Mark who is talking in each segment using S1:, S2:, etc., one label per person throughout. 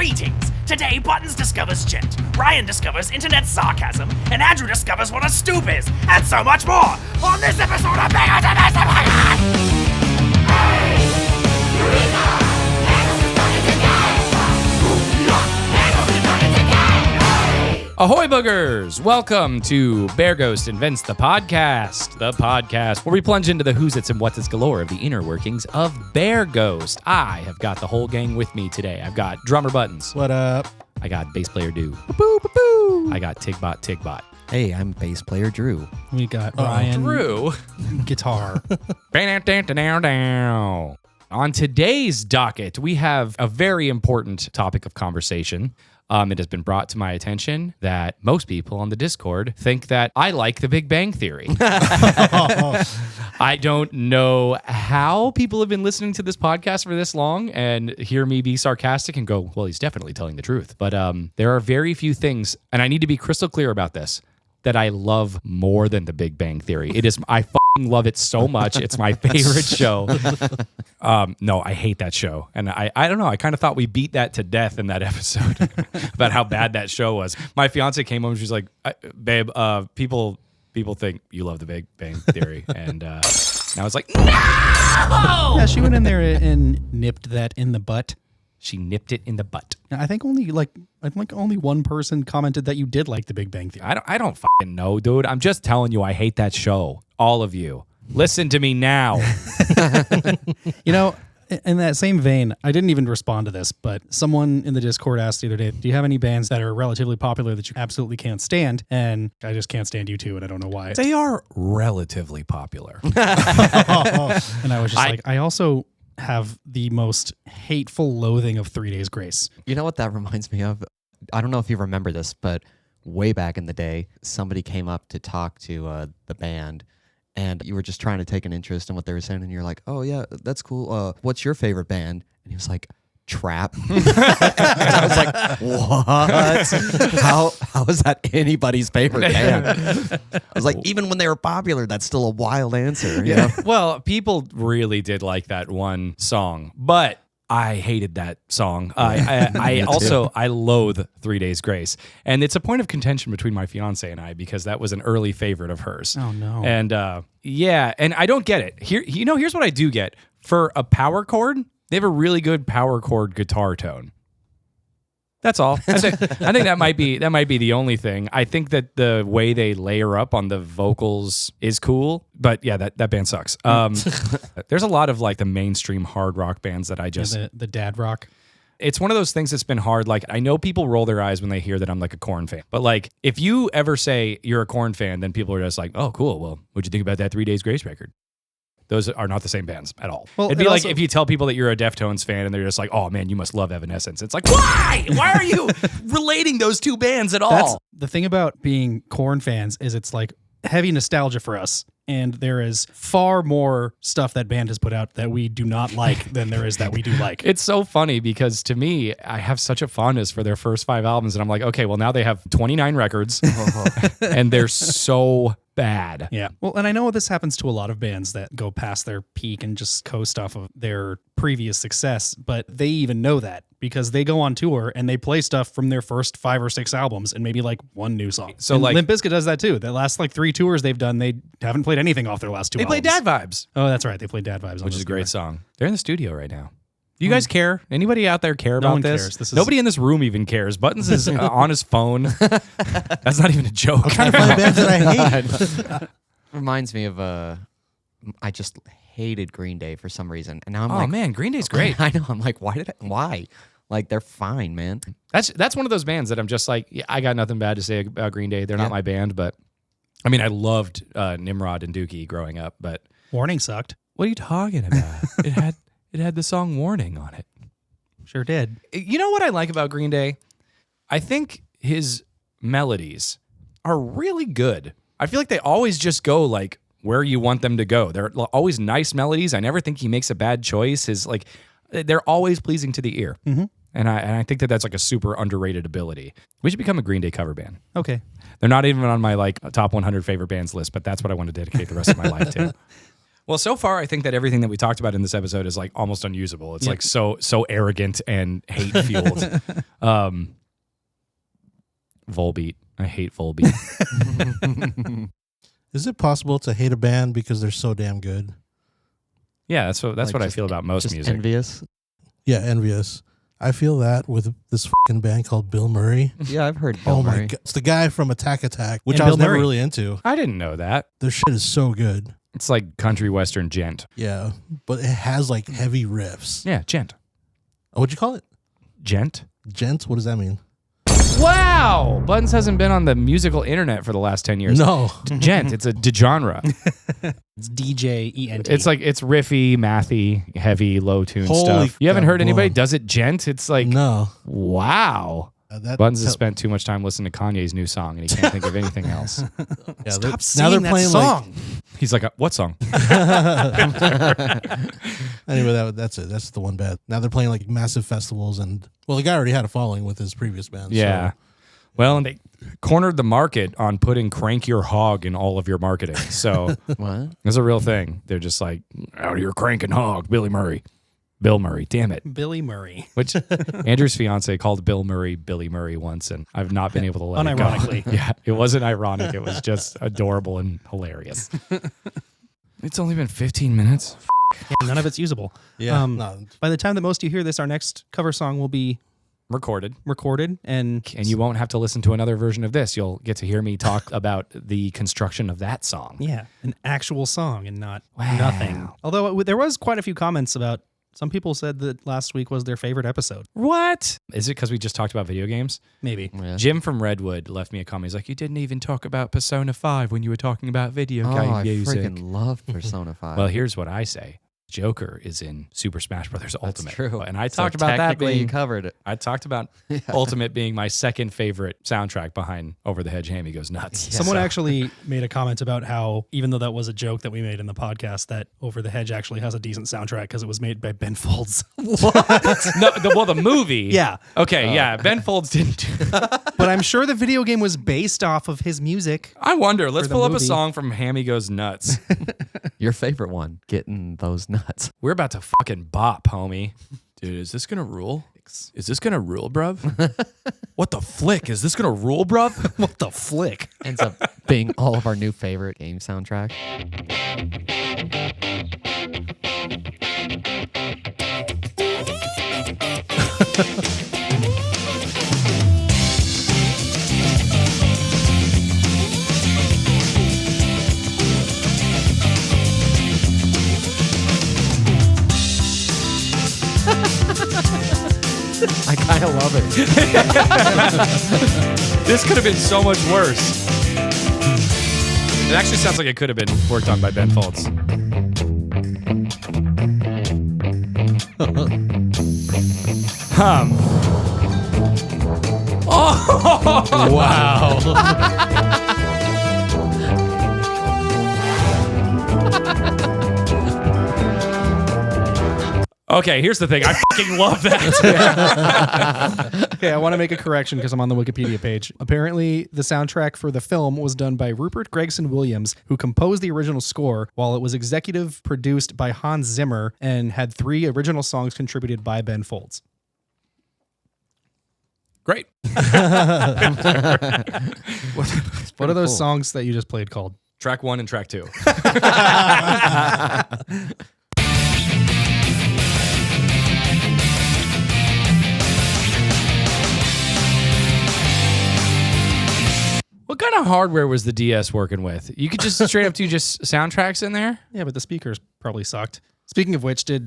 S1: Greetings! Today, Buttonz discovers djent, Ryan discovers internet sarcasm, and Andrew discovers what a stoop is, and so much more on this episode of BGITP!
S2: Ahoy boogers! Welcome to Bear Ghost Invents the podcast where we plunge into the who's its and what's its galore of the inner workings of Bear Ghost. I have got the whole gang with me today. I've got drummer Buttonz.
S3: What up?
S2: I got bass player Doo.
S3: Boo-boo-boo-boo.
S2: I got Tigbot.
S4: Hey, I'm bass player Drew.
S3: We got Ryan.
S2: Drew.
S3: Guitar.
S2: On today's docket, we have a very important topic of conversation. It has been brought to my attention that most people on the Discord think that I like the Big Bang Theory. I don't know how people have been listening to this podcast for this long and hear me be sarcastic and go, well, he's definitely telling the truth. But there are very few things, and I need to be crystal clear about this, that I love more than the Big Bang Theory. I fucking love it so much. It's my favorite show. No, I hate that show. And I don't know. I kind of thought we beat that to death in that episode about how bad that show was. My fiance came home and she's like, babe, people think you love the Big Bang Theory. And I was like, no!
S3: Yeah, she went in there and nipped that in the butt.
S2: She nipped it in the butt.
S3: I think only one person commented that you did like the Big Bang Theory.
S2: I don't fucking know, dude. I'm just telling you I hate that show. All of you. Listen to me now.
S3: You know, in that same vein, I didn't even respond to this, but someone in the Discord asked the other day, do you have any bands that are relatively popular that you absolutely can't stand? And I just can't stand you too, and I don't know why.
S2: They are relatively popular.
S3: And I was just like, I also have the most hateful loathing of 3 Days Grace.
S4: You know what that reminds me of? I don't know if you remember this, but way back in the day, somebody came up to talk to the band, and you were just trying to take an interest in what they were saying, and you're like, oh yeah, that's cool. What's your favorite band? And he was like, Trap. And I was like, what? How is that anybody's favorite band? I was like, even when they were popular, that's still a wild answer. You know?
S2: Well, people really did like that one song, but I hated that song. I also loathe 3 Days Grace. And it's a point of contention between my fiance and I because that was an early favorite of hers.
S3: Oh, no.
S2: And yeah, and I don't get it. Here's what I do get. For a power chord, they have a really good power chord guitar tone. That's all. I think that might be the only thing. I think that the way they layer up on the vocals is cool, but yeah, that band sucks. There's a lot of like the mainstream hard rock bands that I just
S3: the dad rock.
S2: It's one of those things that's been hard. Like I know people roll their eyes when they hear that I'm like a Korn fan, but like if you ever say you're a Korn fan, then people are just like, oh, cool. Well, what'd you think about that 3 Days Grace record? Those are not the same bands at all. Well, it'd be like if you tell people that you're a Deftones fan and they're just like, oh man, you must love Evanescence. It's like, why? Why are you relating those two bands at all?
S3: That's the thing about being Korn fans is it's like heavy nostalgia for us. And there is far more stuff that band has put out that we do not like than there is that we do like.
S2: It's so funny because to me, I have such a fondness for their first 5 albums. And I'm like, okay, well now they have 29 records and they're so bad.
S3: Yeah. Well, and I know this happens to a lot of bands that go past their peak and just coast off of their previous success, but they even know that because they go on tour and they play stuff from their first 5 or 6 albums and maybe like one new song. So and like Limp Bizkit does that too. The last like 3 tours they've done, they haven't played anything off their last 2 albums.
S2: They play Dad Vibes.
S3: Oh, that's right. They played Dad Vibes.
S2: Which is a great song. They're in the studio right now. Do you guys care? Anybody out there care about this? Nobody in this room even cares. Buttonz is on his phone. That's not even a joke.
S3: I'm trying to find bands that I hate.
S4: Reminds me of I just hated Green Day for some reason, and now I'm
S2: like, oh man, Green Day's great.
S4: I know. I'm like, why? Like they're fine, man.
S2: That's one of those bands that I'm just like, yeah, I got nothing bad to say about Green Day. They're not my band, but I mean, I loved Nimrod and Dookie growing up, but
S3: Warning sucked.
S2: What are you talking about? It had the song Warning on it.
S3: Sure did.
S2: You know what I like about Green Day? I think his melodies are really good. I feel like they always just go like where you want them to go. They're always nice melodies. I never think he makes a bad choice. They're always pleasing to the ear. Mm-hmm. And I think that's like a super underrated ability. We should become a Green Day cover band.
S3: Okay.
S2: They're not even on my like top 100 favorite bands list, but that's what I want to dedicate the rest of my life to. Well, so far, I think that everything that we talked about in this episode is like almost unusable. It's like so arrogant and hate fueled. Volbeat. I hate Volbeat.
S5: Is it possible to hate a band because they're so damn good?
S2: Yeah, that's what I feel about most
S4: just
S2: music.
S4: Envious.
S5: Yeah, envious. I feel that with this fucking band called Bill Murray.
S4: Yeah, I've heard Bill
S5: Oh
S4: Murray.
S5: my god, it's the guy from Attack Attack, which
S3: And
S5: I was
S3: Bill
S5: never
S3: Murray.
S5: really into.
S2: I didn't know that.
S5: Their shit is so good.
S2: It's like country western gent.
S5: Yeah, but it has like heavy riffs.
S2: Yeah, gent.
S5: What'd you call it?
S2: Gent?
S5: Gent? What does that mean?
S2: Wow! Buttonz hasn't been on the musical internet for the last 10 years.
S5: No.
S2: Gent, it's a genre.
S3: It's djent.
S2: It's like, it's riffy, mathy, heavy, low tune
S5: Holy
S2: stuff. You haven't heard anybody
S5: blown.
S2: does it gent? It's like,
S5: No.
S2: wow.
S5: That
S2: Buttonz has spent too much time listening to Kanye's new song and he can't think of anything else.
S5: yeah,
S3: Stop
S5: now they're
S3: singing that
S5: playing
S3: song.
S2: He's like, what song?
S5: Anyway, that's it. That's the one bad. Now they're playing like massive festivals, and well, the guy already had a following with his previous band.
S2: Yeah.
S5: So.
S2: Well, and they cornered the market on putting Crank Your Hog in all of your marketing. So
S4: What?
S2: it's a real thing. They're just like, out of your cranking hog, Bill Murray. Damn it.
S3: Billy Murray.
S2: Which Andrew's fiance called Bill Murray Billy Murray once, and I've not been able to let it go.
S3: Unironically.
S2: Yeah, it wasn't ironic. It was just adorable and hilarious. It's only been 15 minutes.
S3: Yeah, none of it's usable.
S5: Yeah.
S3: Um, By the time that most of you hear this, our next cover song will be
S2: Recorded.
S3: and
S2: You won't have to listen to another version of this. You'll get to hear me talk about the construction of that song.
S3: yeah, an actual song and not
S2: Wow.
S3: nothing. Although there was quite a few comments about. Some people said that last week was their favorite episode.
S2: What? Is it because we just talked about video games?
S3: Maybe.
S4: Yeah.
S2: Jim from Redwood left me a comment. He's like, you didn't even talk about Persona 5 when you were talking about video game
S4: I
S2: music.
S4: freaking love Persona 5.
S2: Well, here's what I say. Joker is in Super Smash Brothers
S4: That's
S2: Ultimate.
S4: true.
S2: And I
S4: So
S2: talked about that
S4: technically you
S2: being...
S4: covered it.
S2: I talked about Ultimate being my second favorite soundtrack behind Over the Hedge Hammy Goes Nuts.
S3: Someone
S2: So-
S3: actually made a comment about how, even though that was a joke that we made in the podcast, that Over the Hedge actually has a decent soundtrack because it was made by Ben Folds.
S2: the movie.
S3: Yeah.
S2: Okay, yeah. Ben Folds didn't do that.
S3: But I'm sure the video game was based off of his music.
S2: I wonder. Let's
S3: the
S2: pull up a
S3: movie.
S2: song from Hammy Goes Nuts.
S4: Your favorite one, getting those nuts.
S2: We're about to fucking bop, homie. Dude, is this gonna rule? Is this gonna rule, bruv? What the flick? Is this gonna rule, bruv?
S3: What the flick?
S4: Ends up being all of our new favorite game soundtrack. I kind of love it.
S2: This could have been so much worse. It actually sounds like it could have been worked on by Ben Folds. Oh!
S5: Wow.
S2: Okay, here's the thing. I fucking love that.
S3: Okay, I want to make a correction because I'm on the Wikipedia page. Apparently, the soundtrack for the film was done by Rupert Gregson Williams, who composed the original score, while it was executive produced by Hans Zimmer and had 3 original songs contributed by Ben Folds.
S2: Great.
S3: What are those songs that you just played called?
S2: Track 1 and track 2. What kind of hardware was the DS working with? You could just straight up do just soundtracks in there?
S3: Yeah, but the speakers probably sucked. Speaking of which, did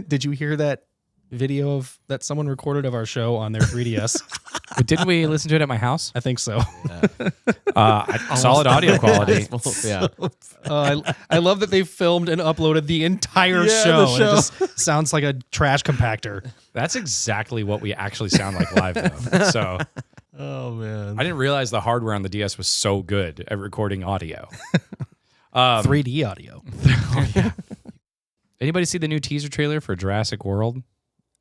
S3: did you hear that video of that someone recorded of our show on their 3DS?
S2: But didn't we listen to it at my house?
S3: I think so.
S2: Solid audio quality.
S4: Yeah.
S3: I love that they filmed and uploaded the entire show. And it just sounds like a trash compactor.
S2: That's exactly what we actually sound like live, though. So
S5: Oh man.
S2: I didn't realize the hardware on the DS was so good at recording audio.
S3: 3D audio.
S2: Anybody see the new teaser trailer for Jurassic World?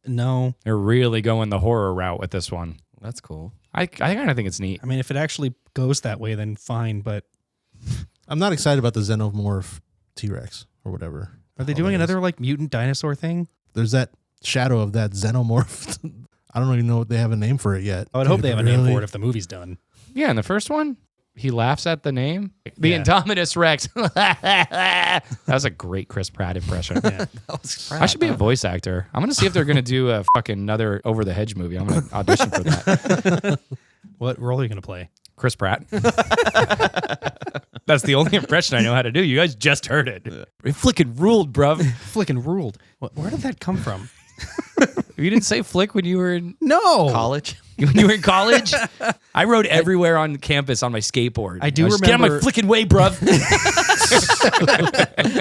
S3: No.
S2: They're really going the horror route with this one.
S4: That's cool.
S2: I kind of think it's neat.
S3: I mean, if it actually goes that way, then fine. But
S5: I'm not excited about the Xenomorph T-Rex or whatever.
S3: Are they doing another like mutant dinosaur thing?
S5: There's that shadow of that xenomorph. I don't even know what they have a name for it yet.
S3: I would hope they have a name for it if the movie's done.
S2: Yeah, in the first one, he laughs at the name. The Indominus Rex. That was a great Chris Pratt impression.
S3: Yeah.
S2: I should be a voice actor. I'm going to see if they're going to do a fucking another Over the Hedge movie. I'm going to audition for that.
S3: What role are you going to play?
S2: Chris Pratt. That's the only impression I know how to do. You guys just heard it. It flicking ruled, bruv.
S3: Flicking ruled. Where did that come from?
S2: You didn't say flick when you were in
S3: No.
S4: College.
S2: when you were in college? I rode everywhere on campus on my skateboard.
S3: I do
S2: was just, Get out
S3: remember-
S2: of my flicking way, bruv.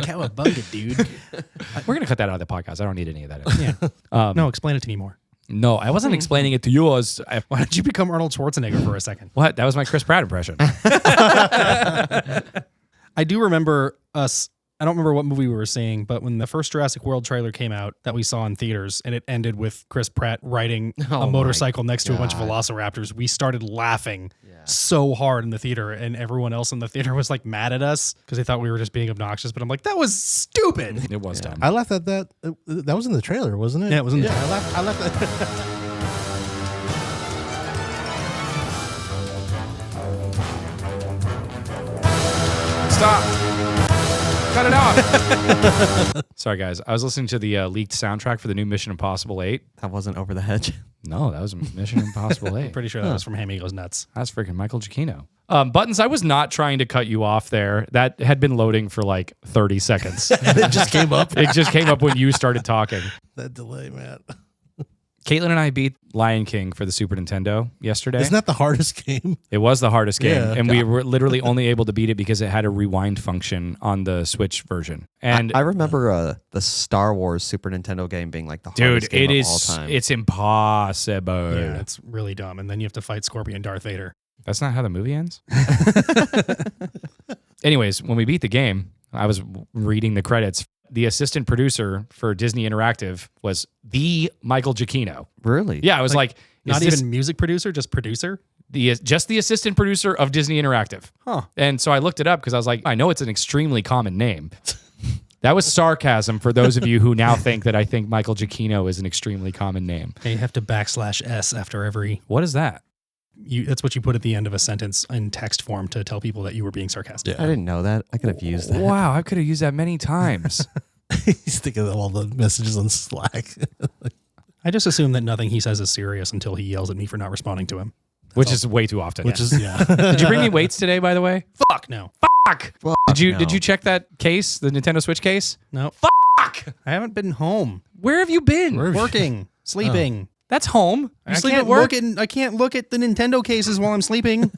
S3: Cowabunga, dude.
S2: We're going to cut that out of the podcast. I don't need any of that.
S3: Yeah. No, explain it to me more.
S2: No, I wasn't explaining it to you.
S3: Why did you become Arnold Schwarzenegger for a second?
S2: What? That was my Chris Pratt impression.
S3: I do remember us. I don't remember what movie we were seeing, but when the first Jurassic World trailer came out that we saw in theaters and it ended with Chris Pratt riding
S4: Oh
S3: a
S4: my
S3: motorcycle next to a bunch of
S4: God.
S3: velociraptors, we started laughing so hard in the theater, and everyone else in the theater was like mad at us because they thought we were just being obnoxious. But I'm like, that was stupid.
S2: It was dumb.
S5: I laughed at that. That was in the trailer, wasn't it?
S3: Yeah, it was in the
S5: I laughed at that.
S2: Stop. Cut it off. Sorry, guys. I was listening to the leaked soundtrack for the new Mission Impossible 8.
S4: That wasn't Over the Hedge.
S2: No, that was Mission Impossible 8.
S3: Pretty sure that was from Hammy Goes Nuts.
S2: That's freaking Michael Giacchino. Buttonz, I was not trying to cut you off there. That had been loading for like 30 seconds.
S5: It just came up.
S2: It just came up when you started talking.
S5: That delay, man.
S2: Caitlin and I beat Lion King for the Super Nintendo yesterday.
S5: Isn't that the hardest game?
S2: It was the hardest game,
S5: Yeah.
S2: and we were literally only able to beat it because it had a rewind function on the Switch version. And
S4: I remember the Star Wars Super Nintendo game being like the
S2: dude,
S4: hardest game
S2: it
S4: of all
S2: is
S4: time.
S2: it's impossible.
S3: Yeah, it's really dumb. And then you have to fight Scorpion Darth Vader.
S2: That's not how the movie ends. Anyways, when we beat the game, I was reading the credits. The assistant producer for Disney Interactive was the Michael Giacchino.
S4: Really?
S2: Yeah, I was like,
S3: Not
S2: is this
S3: even music producer, just producer.
S2: just the assistant producer of Disney Interactive.
S3: Huh.
S2: And so I looked it up because I was like, I know it's an extremely common name. That was sarcasm for those of you who now think that I think Michael Giacchino is an extremely common name.
S3: And you have to /S after every.
S2: What is that?
S3: That's what you put at the end of a sentence in text form to tell people that you were being sarcastic.
S4: I didn't know that. I could have used that.
S2: Wow, I could have used that many times.
S5: He's thinking of all the messages on Slack.
S3: I just assume that nothing he says is serious until he yells at me for not responding to him.
S2: Which is way too often.
S5: Which is, yeah.
S2: Did you bring me weights today, by the way?
S3: Fuck no.
S2: Fuck!
S4: Fuck
S2: Did
S4: no.
S2: you check that case, the Nintendo Switch case?
S3: No.
S2: Fuck!
S3: I haven't been home.
S2: Where have you been?
S5: Where have you-
S3: Working. Sleeping.
S2: That's home. You
S3: I
S2: sleep
S3: can't
S2: at work?
S3: I can't look at the Nintendo cases while I'm sleeping.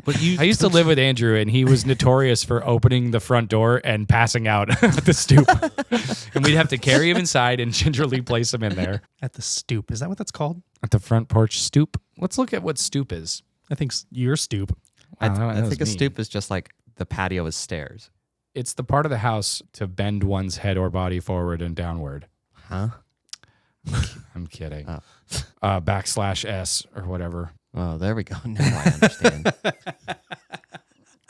S5: But you,
S2: I used to live with Andrew, and he was notorious for opening the front door and passing out at the stoop. And we'd have to carry him inside and gingerly place him in there.
S3: At the stoop. Is that what that's called?
S2: At the front porch stoop. Let's look at what stoop is.
S3: I think your stoop.
S4: I
S2: Wow, that was
S4: think a
S2: mean.
S4: stoop is just like the patio is stairs.
S2: It's the part of the house to bend one's head or body forward and downward.
S4: Huh?
S2: I'm kidding.
S4: Oh.
S2: /S or whatever.
S4: Oh, there we go. Now I understand.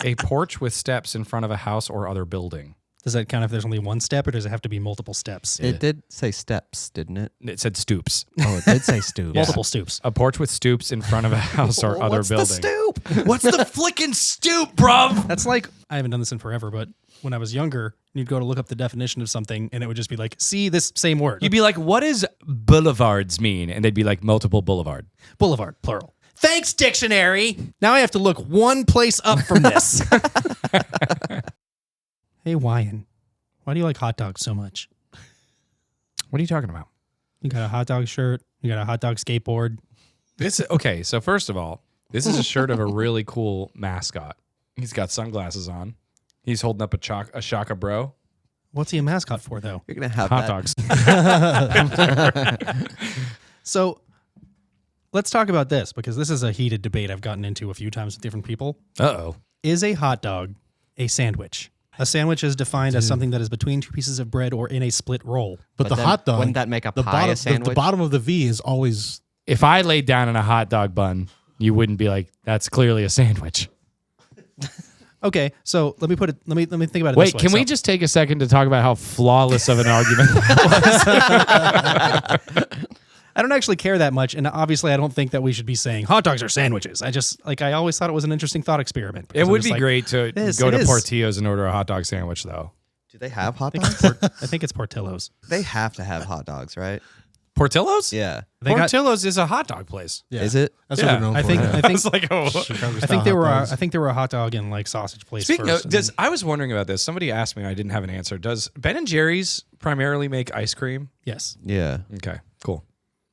S2: A porch with steps in front of a house or other building.
S3: Does that count if there's only one step, or does it have to be multiple steps?
S4: It did say steps, didn't it?
S2: It said stoops.
S4: Oh, it did say stoop.
S3: Multiple stoops.
S2: A porch with stoops in front of a house or other
S4: What's
S2: building.
S4: the stoop?
S2: What's the flicking stoop, bruv?
S3: That's like, I haven't done this in forever, but when I was younger, you'd go to look up the definition of something, and it would just be like, see this same word.
S2: You'd be like, what does boulevards mean? And they'd be like, multiple boulevard.
S3: Boulevard, plural. Thanks, dictionary. Now I have to look one place up from this. Hey, Wyan, why do you like hot dogs so much?
S2: What are you talking about?
S3: You got a hot dog shirt. You got a hot dog skateboard.
S2: Okay, so first of all, this is a shirt of a really cool mascot. He's got sunglasses on. He's holding up a Shaka Bro.
S3: What's he a mascot for, though?
S4: You're gonna have
S2: Hot
S4: that.
S2: dogs.
S3: So let's talk about this, because this is a heated debate I've gotten into a few times with different people.
S2: Uh-oh.
S3: Is a hot dog a sandwich? A sandwich is defined as something that is between two pieces of bread or in a split roll.
S5: but the
S4: then
S5: hot dog.
S4: wouldn't that make a
S5: the
S4: pie
S5: bottom,
S4: a sandwich?
S5: The bottom of the V is always.
S2: If I laid down in a hot dog bun, you wouldn't be like, that's clearly a sandwich.
S3: Okay, so let me put it. Let me think about it.
S2: Wait,
S3: this way.
S2: can we just take a second to talk about how flawless of an argument that was?
S3: I don't actually care that much, and obviously, I don't think that we should be saying hot dogs are sandwiches. I always thought it was an interesting thought experiment.
S2: It would be great to go to
S3: is.
S2: Portillo's and order a hot dog sandwich, though.
S4: Do they have hot
S3: I
S4: dogs?
S3: think it's Portillo's.
S4: They have to have hot dogs, right?
S2: Portillo's?
S4: Yeah.
S2: Portillo's is a hot dog place.
S5: Yeah.
S4: Is it?
S5: That's
S2: Yeah,
S5: what they're known
S3: I
S5: for.
S3: think.
S5: yeah.
S3: I think.
S2: It's like, oh.
S5: Chicago
S3: I
S5: style
S3: think they
S5: hot
S3: were.
S5: dogs.
S3: I think they were a hot dog and like sausage place.
S2: Speaking
S3: first,
S2: of,
S3: and
S2: I was wondering about this. Somebody asked me, and I didn't have an answer. Does Ben and Jerry's primarily make ice cream?
S3: yes.
S4: Yeah.
S2: Okay, cool.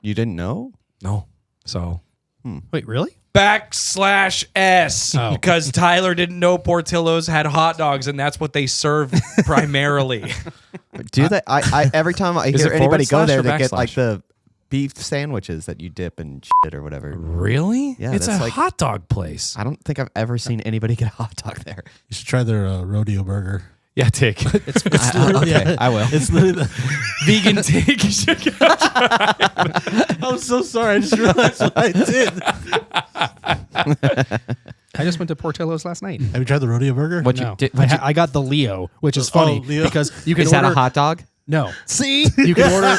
S4: You didn't know?
S2: No. So
S3: Wait, really?
S2: /S
S3: Oh.
S2: because Tyler didn't know Portillo's had hot dogs, and that's what they serve primarily.
S4: Do they? I every time I
S2: Is
S4: hear
S2: it
S4: anybody go
S2: forward slash
S4: there,
S2: or
S4: they get like
S2: backslash?
S4: the beef sandwiches that you dip and shit or whatever.
S2: Really?
S4: Yeah,
S2: it's a
S4: that's like-
S2: hot dog place.
S4: I don't think I've ever seen anybody get a hot dog there.
S5: You should try their rodeo burger.
S2: Yeah, Tick.
S4: Okay, I will.
S5: It's literally the,
S2: Vegan Tick.
S5: I'm so sorry. I just realized what I did.
S3: I just went to Portillo's last night.
S5: Have you tried the rodeo burger?
S4: What
S3: No,
S4: you did? What you,
S3: I got the Leo, which is funny
S5: Leo.
S3: because you can
S4: is
S3: order
S4: that a hot dog?
S3: No,
S5: See?
S3: you can order.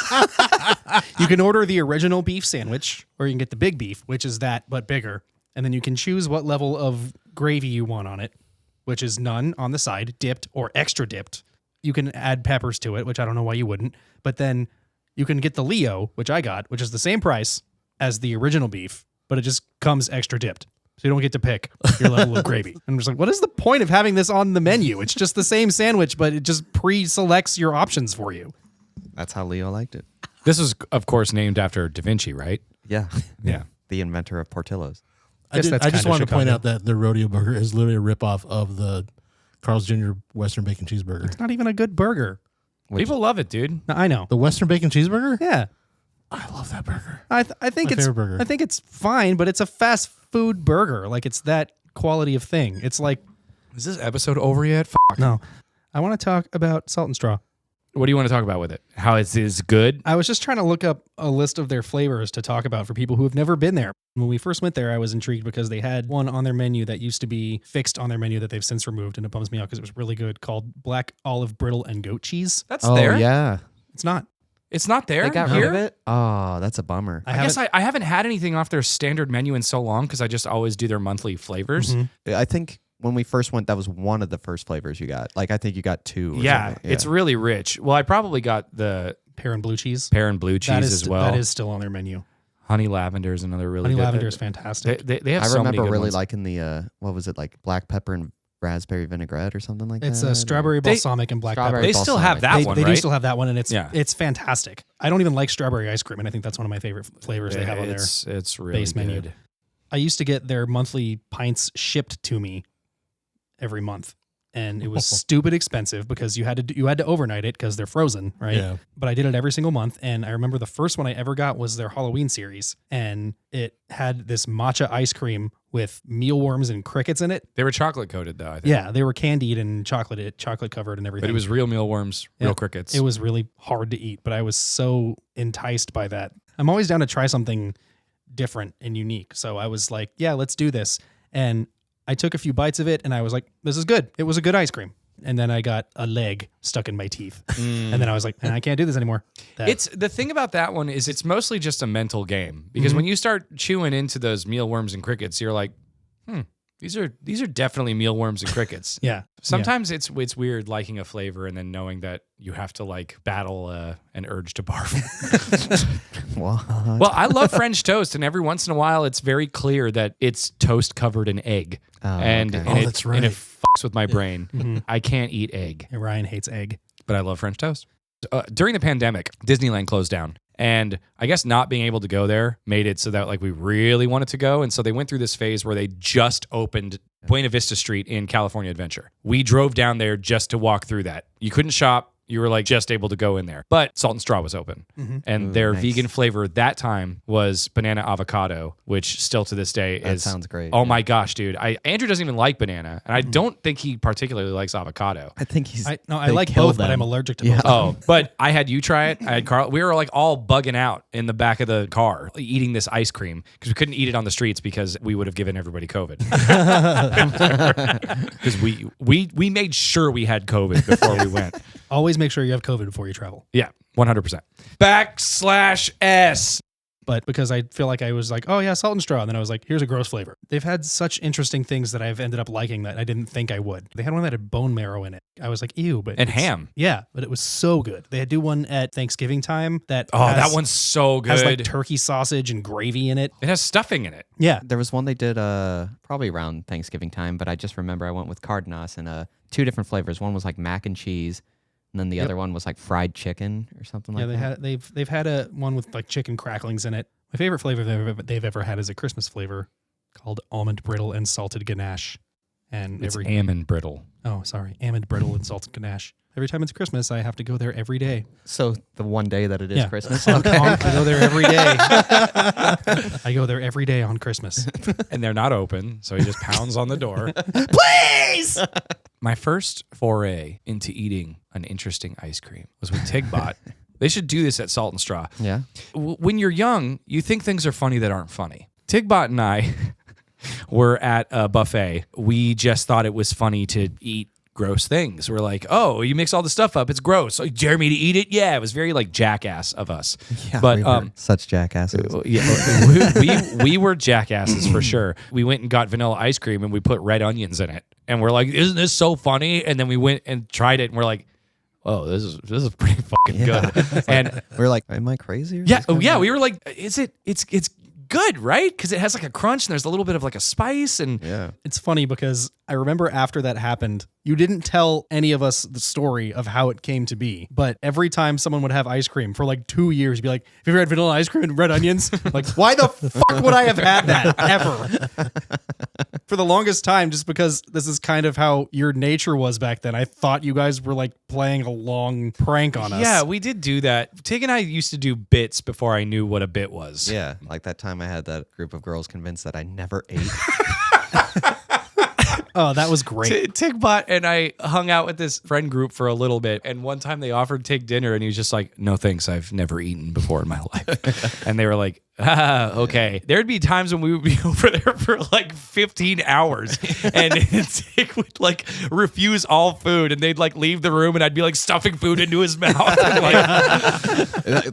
S3: You can order the original beef sandwich, or you can get the big beef, which is that but bigger, and then you can choose what level of gravy you want on it, which is none on the side, dipped or extra dipped. You can add peppers to it, which I don't know why you wouldn't. But then you can get the Leo, which I got, which is the same price as the original beef, but it just comes extra dipped. So you don't get to pick your level of gravy. And I'm just like, what is the point of having this on the menu? It's just the same sandwich, but it just pre-selects your options for you.
S4: That's how Leo liked it.
S2: This is, of course, named after Da Vinci, right?
S4: Yeah.
S2: Yeah.
S4: The inventor of Portillo's.
S5: I
S3: Guess that's
S5: just
S3: kinda
S5: wanted to point
S3: Chicago.
S5: out that the rodeo burger is literally a ripoff of the Carl's Jr. Western Bacon Cheeseburger.
S3: It's not even a good burger.
S2: People love it, dude.
S3: No, I know.
S5: The Western Bacon Cheeseburger?
S3: Yeah.
S5: I love that burger.
S3: I think
S5: My
S3: it's
S5: favorite burger.
S3: I think it's fine, but it's a fast food burger. Like it's that quality of thing. It's like
S2: Is this episode over yet?
S3: no. I want to talk about Salt and Straw.
S2: What do you want to talk about with it? How it is good?
S3: I was just trying to look up a list of their flavors to talk about for people who have never been there. When we first went there, I was intrigued because they had one on their menu that used to be fixed on their menu that they've since removed, and it bums me out because it was really good, called black olive brittle and goat cheese.
S2: That's
S4: Oh,
S2: there.
S4: yeah.
S3: It's not.
S2: It's not there.
S4: They got
S2: here?
S4: rid of it? Oh, that's a bummer.
S2: I guess I haven't had anything off their standard menu in so long because I just always do their monthly flavors.
S3: Mhm.
S4: I think when we first went, that was one of the first flavors you got. Like, I think you got two. Or
S2: Yeah,
S4: something.
S2: it's really rich. Well, I probably got the
S3: Pear and blue cheese.
S2: pear and blue
S3: That
S2: cheese
S3: is
S2: as well.
S3: That is still on their menu.
S2: Honey lavender is another really
S3: Honey
S2: good.
S3: lavender is fantastic.
S2: They have
S4: I
S2: so many
S4: remember
S2: good
S4: really
S2: ones.
S4: liking the, what was it, like black pepper and raspberry vinaigrette or something like
S3: It's
S4: that?
S3: a strawberry balsamic and black
S4: Strawberry
S3: pepper.
S2: They still have that
S3: They,
S2: one,
S3: they
S2: right?
S3: do still have that one, and it's
S2: Yeah.
S3: it's fantastic. I don't even like strawberry ice cream, and I think that's one of my favorite flavors they have on there.
S2: It's really
S3: base menu.
S2: good.
S3: I used to get their monthly pints shipped to me every month, and it was stupid expensive because you had to overnight it because they're frozen, right?
S5: Yeah.
S3: But I did it every single month, and I remember the first one I ever got was their Halloween series, and it had this matcha ice cream with mealworms and crickets in it.
S2: They were chocolate coated though. I think.
S3: Yeah, they were candied and chocolate covered and everything.
S2: but it was real mealworms,
S3: Yeah.
S2: real crickets.
S3: It was really hard to eat, but I was so enticed by that. I'm always down to try something different and unique. So I was like, yeah, let's do this. And I took a few bites of it and I was like, this is good. It was a good ice cream. And then I got a leg stuck in my teeth. And then I was like, I can't do this anymore. That-
S2: It's the thing about that one is it's mostly just a mental game because when you start chewing into those mealworms and crickets, you're like, these are definitely mealworms and crickets.
S3: yeah.
S2: Sometimes it's weird liking a flavor and then knowing that you have to like battle an urge to barf.
S4: What?
S2: Well, I love French toast, and every once in a while, it's very clear that it's toast covered in egg,
S4: Oh,
S2: and
S4: okay.
S2: and,
S5: Oh,
S2: it,
S5: that's
S2: and
S5: right.
S2: it fucks with my brain. I can't eat egg,
S3: Yeah. Ryan hates egg.
S2: but I love French toast. During the pandemic, Disneyland closed down. And I guess not being able to go there made it so that like we really wanted to go. And so they went through this phase where they just opened Buena Vista Street in California Adventure. We drove down there just to walk through that. You couldn't shop. You were like just able to go in there. But Salt and Straw was open. And
S4: Ooh,
S2: their
S4: nice.
S2: vegan flavor at that time was banana avocado, which still to this day
S4: That
S2: is
S4: sounds great.
S2: Oh
S4: yeah.
S2: my gosh, dude. Andrew doesn't even like banana. And I don't think he particularly likes avocado.
S4: I think he's.
S3: I
S4: they
S3: like
S4: killed
S3: both, but
S4: them.
S3: I'm allergic to
S4: Yeah.
S3: both.
S2: Oh, but I had you try it. I had Carl. We were like all bugging out in the back of the car eating this ice cream because we couldn't eat it on the streets because we would have given everybody COVID. Because we made sure we had COVID before we went.
S3: Always make sure you have COVID before you travel.
S2: Yeah, 100%. /S.
S3: But because I feel like I was like, oh yeah, Salt and Straw. And then I was like, here's a gross flavor. They've had such interesting things that I've ended up liking that I didn't think I would. They had one that had bone marrow in it. I was like, ew. But
S2: And
S3: it's-
S2: ham.
S3: Yeah, but it was so good. They had do one at Thanksgiving time that
S2: Oh,
S3: has,
S2: that one's so good.
S3: has like turkey sausage and gravy in it.
S2: It has stuffing in it.
S3: Yeah.
S4: There was one they did probably around Thanksgiving time, but I just remember I went with cardenas and 2 different flavors. One was like mac and cheese, and then the other one was like fried chicken or something
S3: Yeah,
S4: like that.
S3: they've had a one with like chicken cracklings in it. My favorite flavor they've ever had is a Christmas flavor called almond brittle and salted ganache. And
S2: It's almond brittle.
S3: almond brittle and salted ganache. Every time it's Christmas, I have to go there every day.
S4: So the one day that it is
S3: Yeah.
S4: Christmas.
S3: I go there every day. I go there every day on Christmas.
S2: And they're not open, so he just pounds on the door.
S1: Please!
S2: My first foray into eating an interesting ice cream was with Tigbot. They should do this at Salt and Straw.
S4: Yeah.
S2: When you're young, you think things are funny that aren't funny. Tigbot and I were at a buffet. We just thought it was funny to eat gross things. We're like, oh, you mix all the stuff up. It's gross. So, dare me to eat it? Yeah, it was very like jackass of us.
S4: Yeah,
S2: but
S4: we were such jackasses.
S2: yeah, we were jackasses for sure. We went and got vanilla ice cream and we put red onions in it. And we're like, isn't this so funny? And then we went and tried it and we're like, oh, this is pretty fucking good. And
S4: We're like, am I crazy? or
S2: yeah,
S4: is this
S2: yeah,
S4: kinda-
S2: we were like, it's good, right? Because it has like a crunch and there's a little bit of like a spice and
S4: Yeah.
S3: It's funny because I remember after that happened, you didn't tell any of us the story of how it came to be. But every time someone would have ice cream for like 2 years, you'd be like, have you ever had vanilla ice cream and red onions? Like, why the fuck would I have had that ever? For the longest time, just because this is kind of how your nature was back then, I thought you guys were like playing a long prank on us.
S2: yeah, we did do that. Tig and I used to do bits before I knew what a bit was.
S4: Yeah. Like that time I had that group of girls convinced that I never ate.
S3: Oh, that was great.
S2: Tigbot and I hung out with this friend group for a little bit, and one time they offered Tig dinner, and he was just like, "No thanks, I've never eaten before in my life." And they were like, okay. There'd be times when we would be over there for like 15 hours, and Tig would like refuse all food, and they'd like leave the room, and I'd be like stuffing food into his mouth. Like,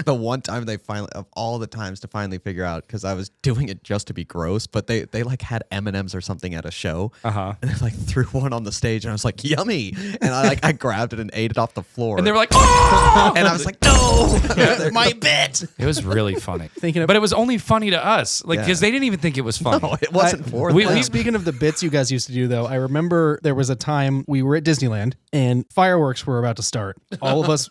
S4: The one time they finally, of all the times to finally figure out, because I was doing it just to be gross, but they like had M&Ms or something at a show, and they like threw one on the stage, and I was like, yummy, and I grabbed it and ate it off the floor,
S2: and they were like, "Oh!"
S4: and I was like, no,
S1: My bit!
S2: It was really funny.
S3: Thinking of-
S2: but it was only funny to us, like because
S4: Yeah.
S2: they didn't even think it was funny.
S4: no, it wasn't for
S2: we-
S4: them.
S2: we-
S3: Speaking of the bits you guys used to do, though, I remember there was a time we were at Disneyland and fireworks were about to start. All of us,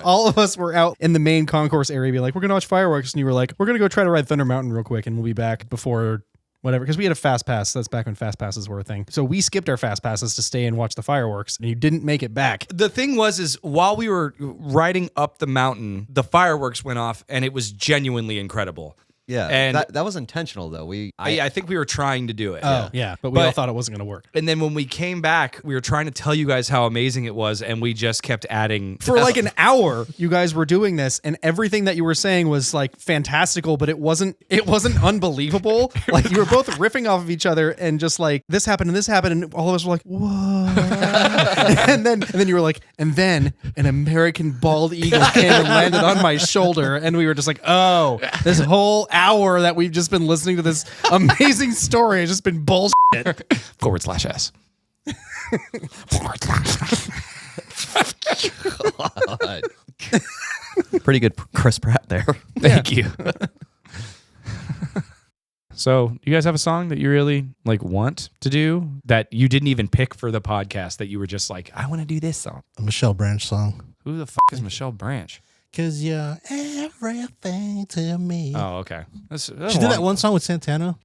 S3: all of us were out in the main concourse area, being like, "We're gonna watch fireworks," and you were like, "We're gonna go try to ride Thunder Mountain real quick, and we'll be back before." Whatever, because we had a fast pass. That's back when fast passes were a thing. So we skipped our fast passes to stay and watch the fireworks, and you didn't make it back.
S2: The thing is while we were riding up the mountain, the fireworks went off, and it was genuinely incredible.
S4: Yeah,
S2: And-
S4: that was intentional though.
S2: I think we were trying to do it.
S3: Yeah, but we all
S2: But-
S3: thought it wasn't going to work.
S2: And then when we came back, we were trying to tell you guys how amazing it was, and we just kept adding.
S3: For like an hour, you guys were doing this, and everything that you were saying was like fantastical, but it wasn't unbelievable. Like you were both riffing off of each other, and just like this happened, and all of us were like, "Whoa!" and then you were like, and then an American bald eagle came and landed on my shoulder, and we were just like, "Oh, this whole hour that we've just been listening to this amazing story has just been bullshit."
S2: /S.
S4: pretty good Chris Pratt there.
S2: Thank you. So, you guys have a song that you really like want to do that you didn't even pick for the podcast that you were just like, I want to do this song?
S5: A Michelle Branch song.
S2: Who the fuck is Michelle Branch?
S5: Cause you're everything to me.
S2: Oh, okay. That's
S5: She did that one song with Santana.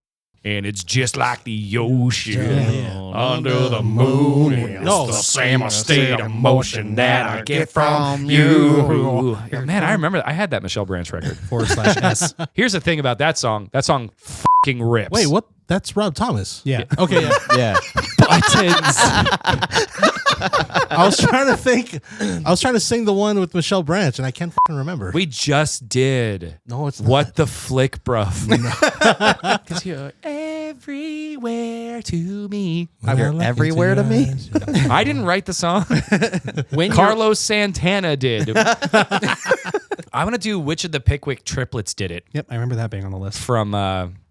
S2: And it's just like the ocean under the moon. It's the same state of motion that I get from you. Man, I remember that. I had that Michelle Branch record.
S3: /S.
S2: Here's the thing about that song. That song fucking rips.
S5: Wait, what? That's Rob Thomas.
S3: Yeah.
S5: Okay. Yeah.
S4: Yeah.
S2: Buttons.
S5: I was trying to think. I was trying to sing the one with Michelle Branch, and I can't fucking remember.
S2: We just did.
S5: No, it's not.
S2: What the flick, bruv? Because you're everywhere to me.
S4: You're everywhere to me?
S2: I didn't write the song. Carlos Santana did. I want to do which of the Pickwick triplets did it
S3: Yep, I remember that being on the list.
S2: from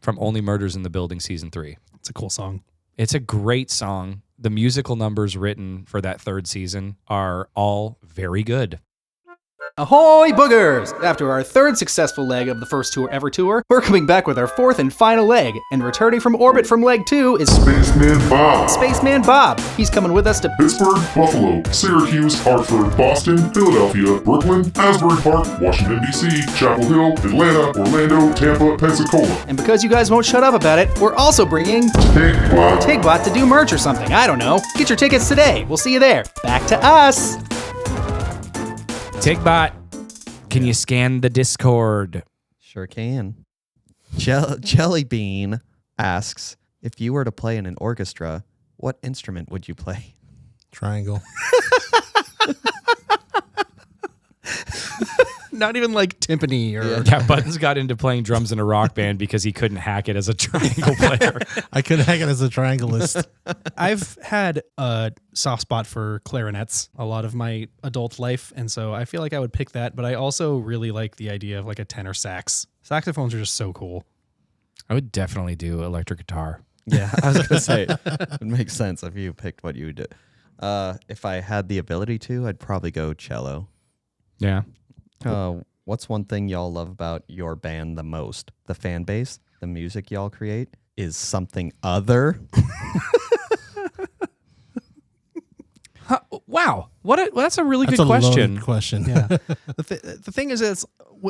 S2: Only Murders in the Building season 3.
S3: It's a cool song.
S2: It's a great song. The musical numbers written for that third season are all very good.
S6: Ahoy, boogers! After our third successful leg of the first tour ever tour, we're coming back with our fourth and final leg, and returning from orbit from leg 2 is
S7: Spaceman Bob.
S6: Spaceman Bob. He's coming with us to
S7: Pittsburgh, Buffalo, Syracuse, Hartford, Boston, Philadelphia, Brooklyn, Asbury Park, Washington, D.C., Chapel Hill, Atlanta, Orlando, Tampa, Pensacola.
S6: And because you guys won't shut up about it, we're also bringing Tigbot to do merch or something. I don't know. Get your tickets today. We'll see you there. Back to us.
S2: Tigbot, can you scan the Discord?
S4: Sure can. Jelly Bean asks, if you were to play in an orchestra, what instrument would you play?
S5: Triangle.
S3: Not even like timpani or...
S2: Yeah, Buttons got into playing drums in a rock band because he couldn't hack it as a triangle player.
S5: I could hang it as a triangleist.
S3: I've had a soft spot for clarinets a lot of my adult life, and so I feel like I would pick that, but I also really like the idea of like a tenor sax. Saxophones are just so cool.
S2: I would definitely do electric guitar.
S4: Yeah, I was going to say, it makes sense if you picked what you would do. If I had the ability to, I'd probably go cello.
S2: Yeah.
S4: What's one thing y'all love about your band the most? The fan base, the music y'all create, is something other?
S2: Wow. That's a really
S5: That's
S2: good
S5: a
S2: question.
S5: loaded question.
S3: Yeah. The thing is,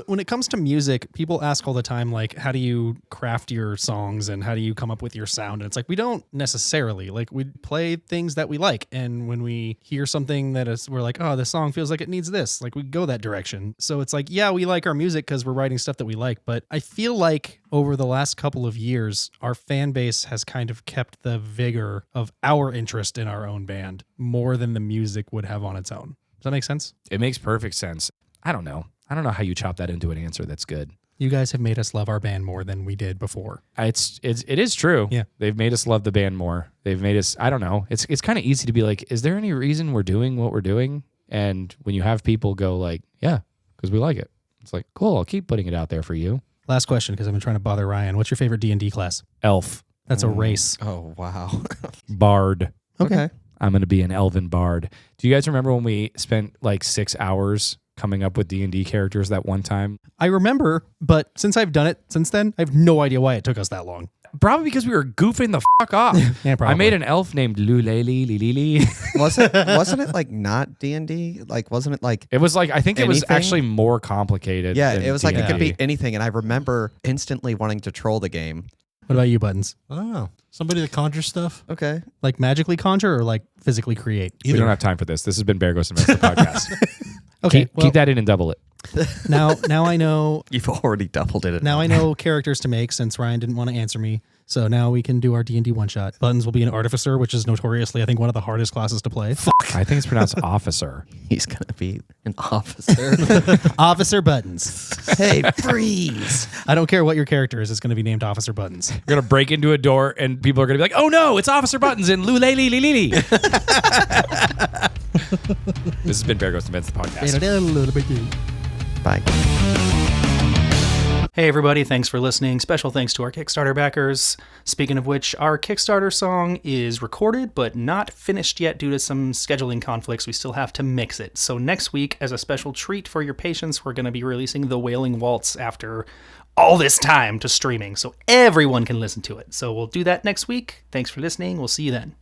S3: when it comes to music, people ask all the time, like, how do you craft your songs and how do you come up with your sound? And it's like, we don't necessarily. Like, we play things that we like. And when we hear something we're like, oh, this song feels like it needs this. Like, we go that direction. So it's like, yeah, we like our music because we're writing stuff that we like. But I feel like over the last couple of years, our fan base has kind of kept the vigor of our interest in our own band more than the music would have on its own. Does that make sense?
S2: It makes perfect sense. I don't know how you chop that into an answer that's good.
S3: You guys have made us love our band more than we did before.
S2: It is true.
S3: Yeah.
S2: They've made us love the band more. They've made us, I don't know. It's kind of easy to be like, is there any reason we're doing what we're doing? And when you have people go like, yeah, because we like it. It's like, cool, I'll keep putting it out there for you.
S3: Last question, because I've been trying to bother Ryan. What's your favorite D&D class?
S2: Elf.
S3: That's a race.
S4: Oh, wow.
S2: Bard.
S4: Okay.
S2: I'm going to be an elven bard. Do you guys remember when we spent like 6 hours coming up with D&D characters that one time?
S3: I remember, but since I've done it since then, I have no idea why it took us that long.
S2: Probably because we were goofing the fuck off.
S3: Yeah, probably.
S2: I made an elf named Luleli Lilili.
S4: Wasn't it like not D&D? Like, wasn't it like...
S2: It was like, I think it was
S4: Anything?
S2: actually more complicated.
S4: Yeah,
S2: than
S4: it was like it could be
S2: D&D.
S4: anything. And I remember instantly wanting to troll the game.
S3: What about you, Buttons?
S5: I don't know. Somebody that conjures stuff?
S4: Okay.
S3: Like magically conjure or like physically create?
S2: We don't have time for this. This has been Bear Ghost Invents, the podcast.
S3: Okay,
S2: Keep that in and double it.
S3: now I know
S4: You've already doubled it.
S3: now I know characters to make since Ryan didn't want to answer me. So now we can do our D&D one shot. Buttons will be an artificer, which is notoriously, I think, one of the hardest classes to play.
S2: I think it's pronounced officer.
S4: He's going to be an officer.
S3: Officer Buttons.
S4: Hey, freeze.
S3: I don't care what your character is. It's going to be named Officer Buttons.
S2: You're going to break into a door and people are going to be like, oh no, it's Officer Buttons and Luleli Lilili. This has been Bear Ghost Invents, the podcast.
S4: Bye.
S6: Hey everybody, thanks for listening. Special thanks to our Kickstarter backers. Speaking of which, our Kickstarter song is recorded but not finished yet due to some scheduling conflicts. We still have to mix it. So next week, as a special treat for your patience, we're going to be releasing The Wailing Waltz after all this time to streaming, so everyone can listen to it. So we'll do that next week. Thanks for listening. We'll see you then.